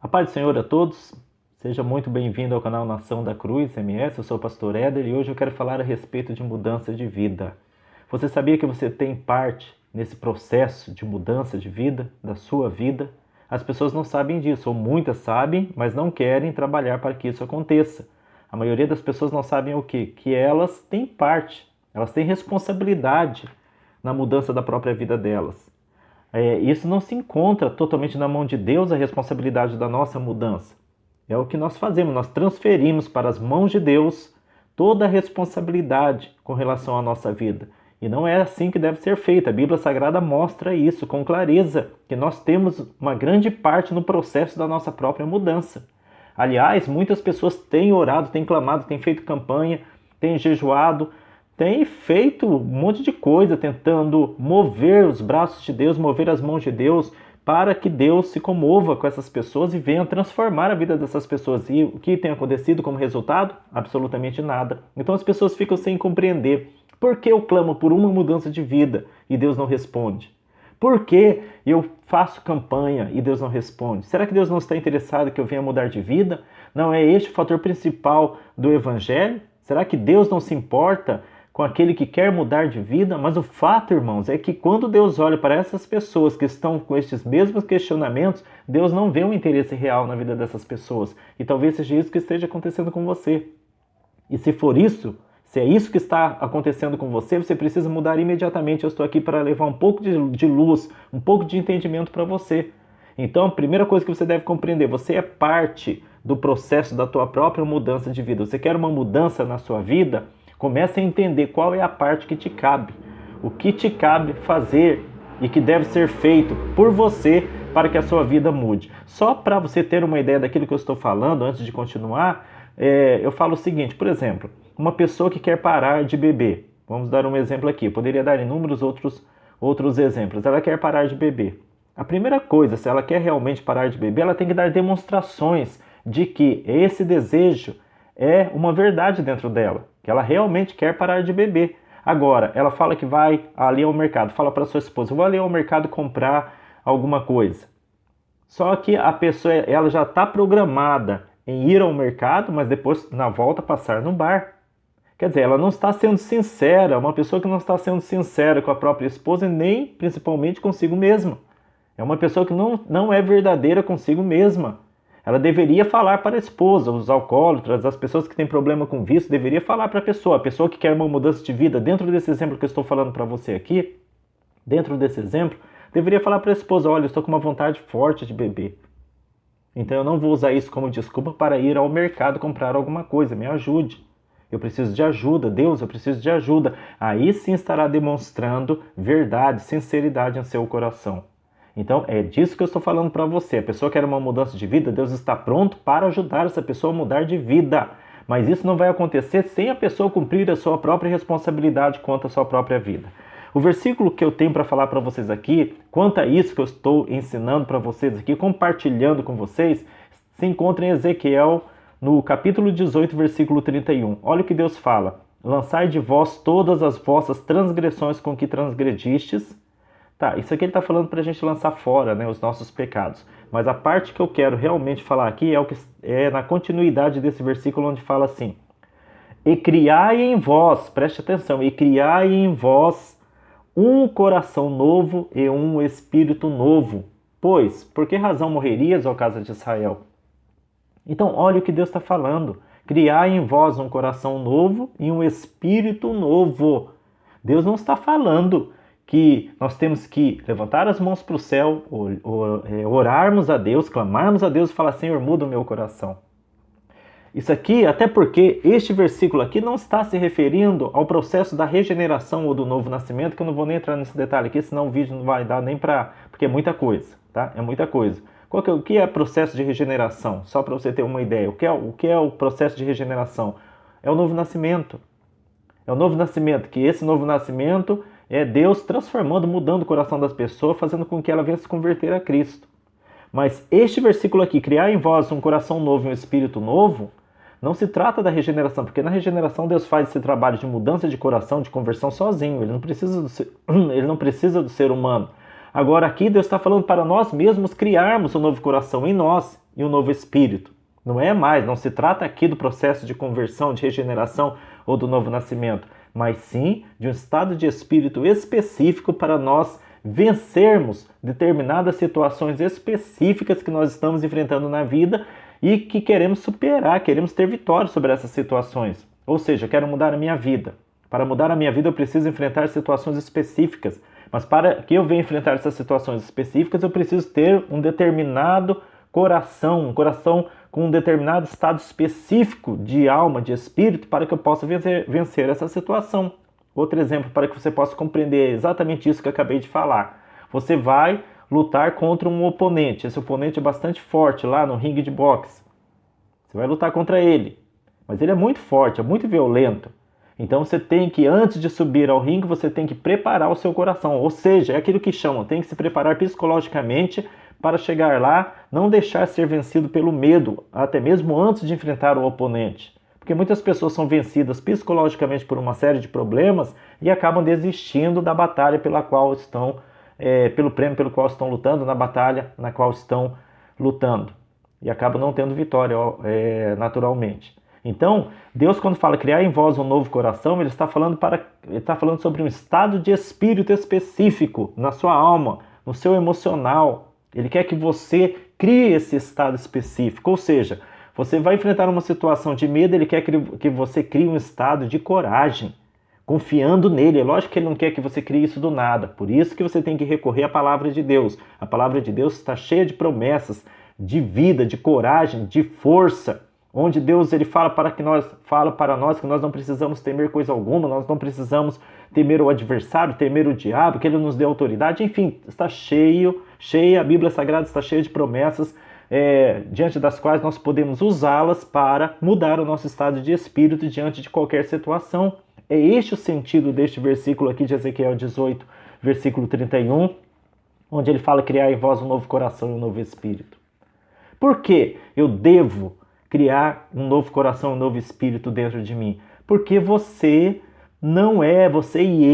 A paz do Senhor a todos, seja muito bem-vindo ao canal Nação da Cruz MS, eu sou o pastor Éder e hoje eu quero falar a respeito de mudança de vida. Você sabia que você tem parte nesse processo de mudança de vida, da sua vida? As pessoas não sabem disso, ou muitas sabem, mas não querem trabalhar para que isso aconteça. A maioria das pessoas não sabem o quê? Que elas têm parte, elas têm responsabilidade na mudança da própria vida delas. Isso não se encontra totalmente na mão de Deus, a responsabilidade da nossa mudança. É o que nós fazemos, nós transferimos para as mãos de Deus toda a responsabilidade com relação à nossa vida. E não é assim que deve ser feito. A Bíblia Sagrada mostra isso com clareza, que nós temos uma grande parte no processo da nossa própria mudança. Aliás, muitas pessoas têm orado, têm clamado, têm feito campanha, têm jejuado, tem feito um monte de coisa tentando mover os braços de Deus, mover as mãos de Deus, para que Deus se comova com essas pessoas e venha transformar a vida dessas pessoas. E o que tem acontecido como resultado? Absolutamente nada. Então as pessoas ficam sem compreender. Por que eu clamo por uma mudança de vida e Deus não responde? Por que eu faço campanha e Deus não responde? Será que Deus não está interessado que eu venha mudar de vida? Não é este o fator principal do Evangelho? Será que Deus não se importa com aquele que quer mudar de vida? Mas o fato, irmãos, é que quando Deus olha para essas pessoas que estão com estes mesmos questionamentos, Deus não vê um interesse real na vida dessas pessoas. E talvez seja isso que esteja acontecendo com você. E se for isso, se é isso que está acontecendo com você, você precisa mudar imediatamente. Eu estou aqui para levar um pouco de luz, um pouco de entendimento para você. Então, a primeira coisa que você deve compreender, você é parte do processo da tua própria mudança de vida. Você quer uma mudança na sua vida? Comece a entender qual é a parte que te cabe, o que te cabe fazer e que deve ser feito por você para que a sua vida mude. Só para você ter uma ideia daquilo que eu estou falando, antes de continuar, eu falo o seguinte, por exemplo, uma pessoa que quer parar de beber, vamos dar um exemplo aqui, eu poderia dar inúmeros outros exemplos, ela quer parar de beber. A primeira coisa, se ela quer realmente parar de beber, ela tem que dar demonstrações de que esse desejo é uma verdade dentro dela, que ela realmente quer parar de beber. Agora, ela fala que vai ali ao mercado, fala para sua esposa, eu vou ali ao mercado comprar alguma coisa. Só que a pessoa, ela já está programada em ir ao mercado, mas depois, na volta, passar no bar. Quer dizer, ela não está sendo sincera, uma pessoa que não está sendo sincera com a própria esposa, nem principalmente consigo mesma. É uma pessoa que não é verdadeira consigo mesma. Ela deveria falar para a esposa, os alcoólatras, as pessoas que têm problema com vício, deveria falar para a pessoa que quer uma mudança de vida, dentro desse exemplo que eu estou falando para você aqui, dentro desse exemplo, deveria falar para a esposa, olha, eu estou com uma vontade forte de beber. Então eu não vou usar isso como desculpa para ir ao mercado comprar alguma coisa, me ajude. Eu preciso de ajuda, Deus, eu preciso de ajuda. Aí sim estará demonstrando verdade, sinceridade em seu coração. Então, é disso que eu estou falando para você. A pessoa quer uma mudança de vida, Deus está pronto para ajudar essa pessoa a mudar de vida. Mas isso não vai acontecer sem a pessoa cumprir a sua própria responsabilidade quanto à sua própria vida. O versículo que eu tenho para falar para vocês aqui, quanto a isso que eu estou ensinando para vocês aqui, compartilhando com vocês, se encontra em Ezequiel, no capítulo 18, versículo 31. Olha o que Deus fala. Lançai de vós todas as vossas transgressões com que transgredistes. Tá, isso aqui ele está falando para a gente lançar fora, né, os nossos pecados. Mas a parte que eu quero realmente falar aqui é o que é na continuidade desse versículo onde fala assim: e criai em vós, preste atenção, e criai em vós um coração novo e um espírito novo. Pois, por que razão morrerias, ó casa de Israel? Então, olha o que Deus está falando. Criai em vós um coração novo e um espírito novo. Deus não está falando que nós temos que levantar as mãos para o céu, orarmos a Deus, clamarmos a Deus e falar, Senhor, muda o meu coração. Isso aqui, até porque este versículo aqui não está se referindo ao processo da regeneração ou do novo nascimento, que eu não vou nem entrar nesse detalhe aqui, senão o vídeo não vai dar nem para... porque é muita coisa, tá? É muita coisa. O que é processo de regeneração? Só para você ter uma ideia. O que é o processo de regeneração? É o novo nascimento. É o novo nascimento, que esse novo nascimento é Deus transformando, mudando o coração das pessoas, fazendo com que ela venha se converter a Cristo. Mas este versículo aqui, criar em vós um coração novo e um espírito novo, não se trata da regeneração, porque na regeneração Deus faz esse trabalho de mudança de coração, de conversão sozinho, ele não precisa do ser humano. Agora aqui Deus está falando para nós mesmos criarmos um novo coração em nós. e um novo espírito. Não se trata aqui do processo de conversão, de regeneração ou do novo nascimento, mas sim de um estado de espírito específico para nós vencermos determinadas situações específicas que nós estamos enfrentando na vida e que queremos superar, queremos ter vitória sobre essas situações. Ou seja, eu quero mudar a minha vida. Para mudar a minha vida eu preciso enfrentar situações específicas, mas para que eu venha enfrentar essas situações específicas eu preciso ter um determinado coração, um coração com um determinado estado específico de alma, de espírito, para que eu possa vencer essa situação. Outro exemplo para que você possa compreender exatamente isso que eu acabei de falar. Você vai lutar contra um oponente. Esse oponente é bastante forte lá no ringue de boxe. Você vai lutar contra ele. Mas ele é muito forte, é muito violento. Então você tem que, antes de subir ao ringue, você tem que preparar o seu coração. Ou seja, é aquilo que chamam, tem que se preparar psicologicamente para chegar lá, não deixar ser vencido pelo medo, até mesmo antes de enfrentar o oponente. Porque muitas pessoas são vencidas psicologicamente por uma série de problemas e acabam desistindo da batalha pela qual estão, pelo prêmio pelo qual estão lutando, na batalha na qual estão lutando. E acabam não tendo vitória naturalmente. Então, Deus, quando fala criar em vós um novo coração, Ele está falando sobre um estado de espírito específico na sua alma, no seu emocional. Ele quer que você crie esse estado específico, ou seja, você vai enfrentar uma situação de medo, Ele quer que você crie um estado de coragem, confiando nele. É lógico que Ele não quer que você crie isso do nada, por isso que você tem que recorrer à palavra de Deus. A palavra de Deus está cheia de promessas, de vida, de coragem, de força, onde Deus ele fala para nós que nós não precisamos temer coisa alguma, nós não precisamos temer o adversário, temer o diabo, que ele nos dê autoridade. Enfim, está cheia, a Bíblia Sagrada está cheia de promessas, diante das quais nós podemos usá-las para mudar o nosso estado de espírito diante de qualquer situação. É este o sentido deste versículo aqui de Ezequiel 18, versículo 31, onde ele fala criar em vós um novo coração e um novo espírito. Por que eu devo criar um novo coração, um novo espírito dentro de mim? Porque você e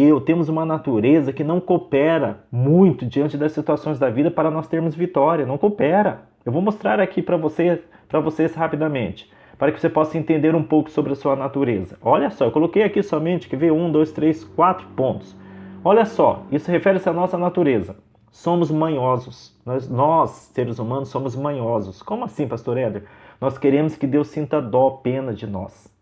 eu temos uma natureza que não coopera muito diante das situações da vida para nós termos vitória, não coopera. Eu vou mostrar aqui para vocês rapidamente, para que você possa entender um pouco sobre a sua natureza. Olha só, eu coloquei aqui somente, quer ver, 1, 2, 3, 4 pontos. Olha só, isso refere-se à nossa natureza. Somos manhosos. Nós, seres humanos, somos manhosos. Como assim, pastor Éder? Nós queremos que Deus sinta dó, pena de nós.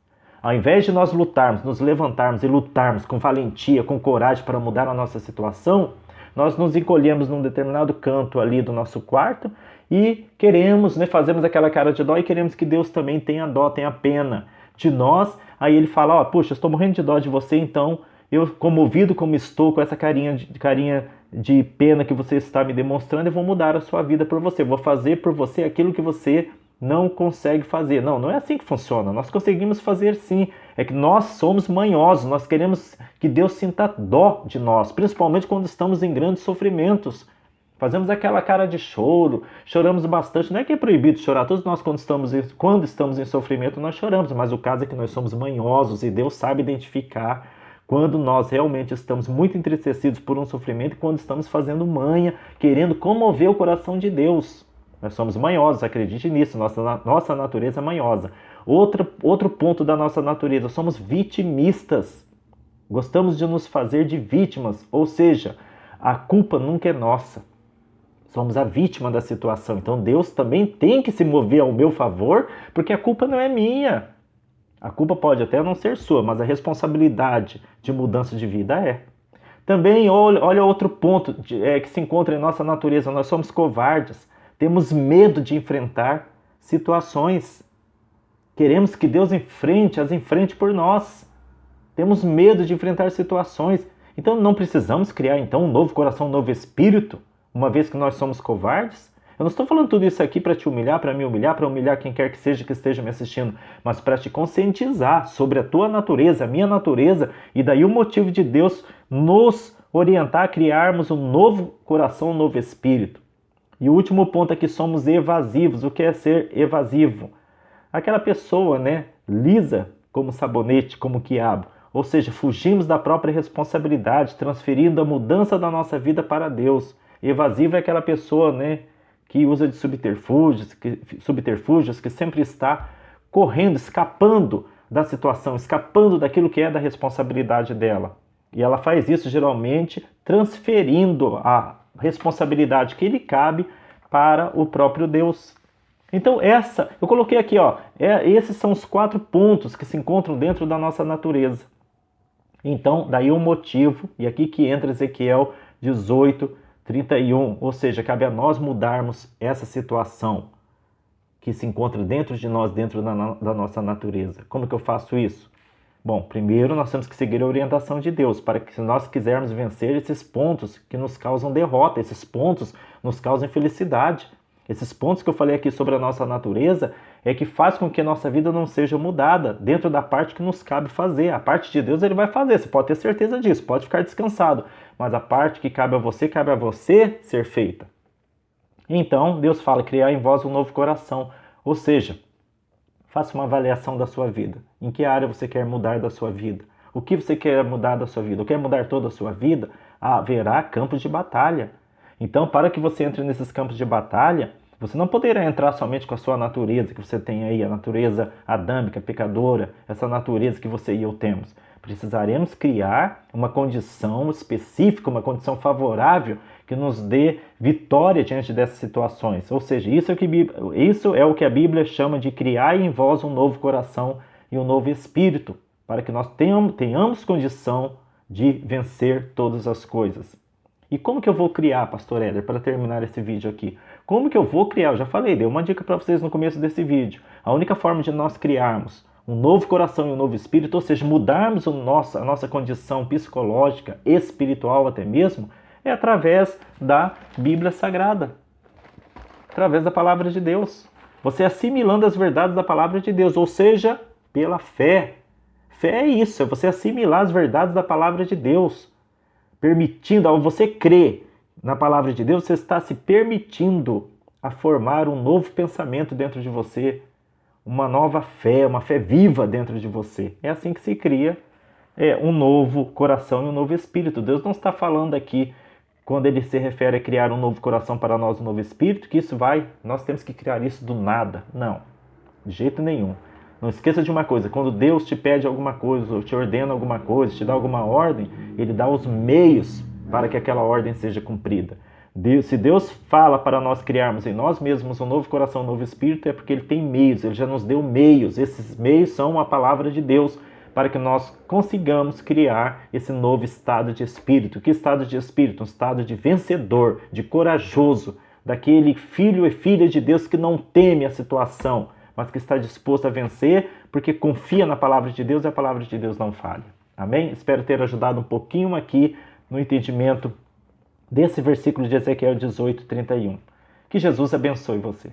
Ao invés de nós lutarmos, nos levantarmos e lutarmos com valentia, com coragem para mudar a nossa situação, nós nos encolhemos num determinado canto ali do nosso quarto e queremos, fazemos aquela cara de dó e queremos que Deus também tenha dó, tenha pena de nós. Aí ele fala, puxa, estou morrendo de dó de você, então eu, comovido como estou, com essa carinha de pena que você está me demonstrando, eu vou mudar a sua vida por você, vou fazer por você aquilo que você não consegue fazer. Não é assim que funciona. Nós conseguimos fazer sim. É que nós somos manhosos, nós queremos que Deus sinta dó de nós, principalmente quando estamos em grandes sofrimentos. Fazemos aquela cara de choro, choramos bastante. Não é que é proibido chorar, todos nós quando estamos em sofrimento nós choramos, mas o caso é que nós somos manhosos e Deus sabe identificar quando nós realmente estamos muito entristecidos por um sofrimento e quando estamos fazendo manha, querendo comover o coração de Deus. Nós somos manhosos, acredite nisso, nossa natureza é manhosa. Outro ponto da nossa natureza, somos vitimistas. Gostamos de nos fazer de vítimas, ou seja, a culpa nunca é nossa. Somos a vítima da situação, então Deus também tem que se mover ao meu favor, porque a culpa não é minha. A culpa pode até não ser sua, mas a responsabilidade de mudança de vida é. Também, olha outro ponto que se encontra em nossa natureza, nós somos covardes, temos medo de enfrentar situações. Queremos que Deus as enfrente por nós. Temos medo de enfrentar situações. Então não precisamos criar então um novo coração, um novo espírito, uma vez que nós somos covardes? Eu não estou falando tudo isso aqui para te humilhar, para me humilhar, para humilhar quem quer que esteja me assistindo, mas para te conscientizar sobre a tua natureza, a minha natureza, e daí o motivo de Deus nos orientar a criarmos um novo coração, um novo espírito. E o último ponto é que somos evasivos. O que é ser evasivo? Aquela pessoa, lisa como sabonete, como quiabo. Ou seja, fugimos da própria responsabilidade, transferindo a mudança da nossa vida para Deus. Evasivo é aquela pessoa, que que usa de subterfúgios, que sempre está correndo, escapando da situação, escapando daquilo que é da responsabilidade dela. E ela faz isso geralmente transferindo a responsabilidade que lhe cabe para o próprio Deus. Então eu coloquei aqui, esses são os 4 pontos que se encontram dentro da nossa natureza. Então, daí o motivo, e aqui que entra Ezequiel 18:31, ou seja, cabe a nós mudarmos essa situação que se encontra dentro de nós, dentro da nossa natureza. Como que eu faço isso? Bom, primeiro nós temos que seguir a orientação de Deus, para que se nós quisermos vencer esses pontos que nos causam derrota, esses pontos nos causam infelicidade. Esses pontos que eu falei aqui sobre a nossa natureza é que faz com que a nossa vida não seja mudada dentro da parte que nos cabe fazer. A parte de Deus ele vai fazer, você pode ter certeza disso, pode ficar descansado. Mas a parte que cabe a você ser feita. Então, Deus fala, criar em vós um novo coração. Ou seja, faça uma avaliação da sua vida. Em que área você quer mudar da sua vida? O que você quer mudar da sua vida? Quer mudar toda a sua vida? Haverá campos de batalha. Então, para que você entre nesses campos de batalha, você não poderá entrar somente com a sua natureza que você tem aí, a natureza adâmica, pecadora, essa natureza que você e eu temos. Precisaremos criar uma condição específica, uma condição favorável que nos dê vitória diante dessas situações. Ou seja, isso é o que a Bíblia chama de criar em vós um novo coração e um novo espírito, para que nós tenhamos condição de vencer todas as coisas. E como que eu vou criar, Pastor Éder, para terminar esse vídeo aqui? Como que eu vou criar? Eu já falei, dei uma dica para vocês no começo desse vídeo. A única forma de nós criarmos um novo coração e um novo espírito, ou seja, mudarmos a nossa condição psicológica, espiritual até mesmo, é através da Bíblia Sagrada, através da Palavra de Deus. Você assimilando as verdades da Palavra de Deus, ou seja, pela fé. Fé é isso, é você assimilar as verdades da Palavra de Deus. Permitindo, ao você crer na Palavra de Deus, você está se permitindo a formar um novo pensamento dentro de você, uma nova fé, uma fé viva dentro de você. É assim que se cria um novo coração e um novo espírito. Deus não está falando aqui, quando ele se refere a criar um novo coração para nós, um novo espírito, que nós temos que criar isso do nada. Não, de jeito nenhum. Não esqueça de uma coisa, quando Deus te pede alguma coisa, ou te ordena alguma coisa, te dá alguma ordem, ele dá os meios para que aquela ordem seja cumprida. Se Deus fala para nós criarmos em nós mesmos um novo coração, um novo espírito, é porque ele tem meios, ele já nos deu meios. Esses meios são a palavra de Deus, para que nós consigamos criar esse novo estado de espírito. Que estado de espírito? Um estado de vencedor, de corajoso, daquele filho e filha de Deus que não teme a situação, mas que está disposto a vencer, porque confia na palavra de Deus e a palavra de Deus não falha. Amém? Espero ter ajudado um pouquinho aqui no entendimento desse versículo de Ezequiel 18:31. Que Jesus abençoe você.